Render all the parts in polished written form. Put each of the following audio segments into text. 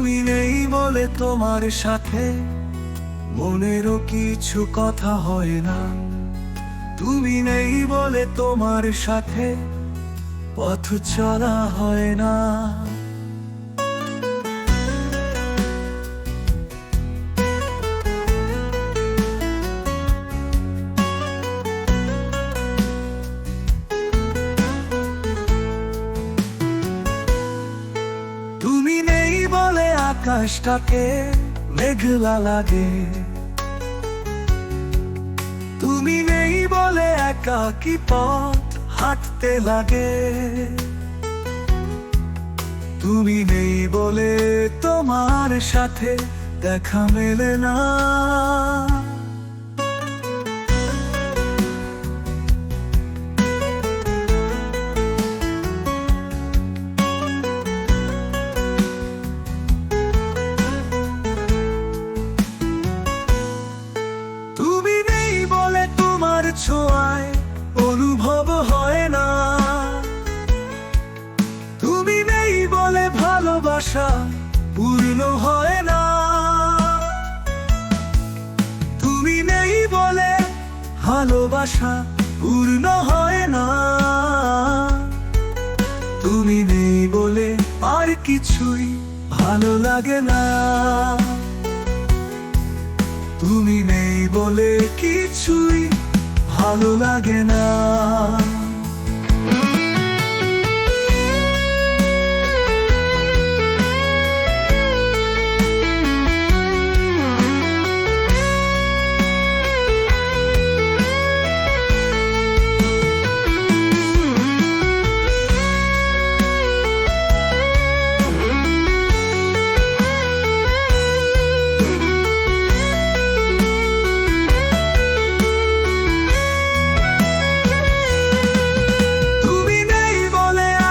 তুমি নেই বলে তোমার সাথে মনেরও কিছু কথা হয় না। তুমি নেই বলে তোমার সাথে পথ চলা হয় না। তুমি নেই বলে আকাশটাকে মেঘলা লাগে। তুমি নেই বলে একাকী পথ হাঁটতে লাগে। তুমি নেই বলে তোমার সাথে দেখা মেলে না। তুমি নেই বলে তোমার ছোঁয়ায় অনুভব হয় না। তুমি নেই বলে ভালোবাসা পূর্ণ হয় না। তুমি নেই বলে ভালোবাসা পূর্ণ হয় না। তুমি নেই বলে আর কিছুই ভালো লাগে না। তুমি নেই বলে কিছুই ভালো লাগে না।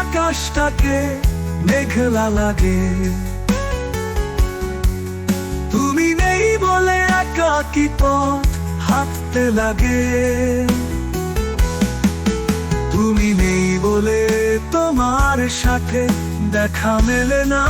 আকাশটাকে মেঘলা লাগে। তুমি নেই বলে একাকী পথ হাঁটতে লাগে। তুমি নেই বলে তোমার সাথে দেখা মেলে না।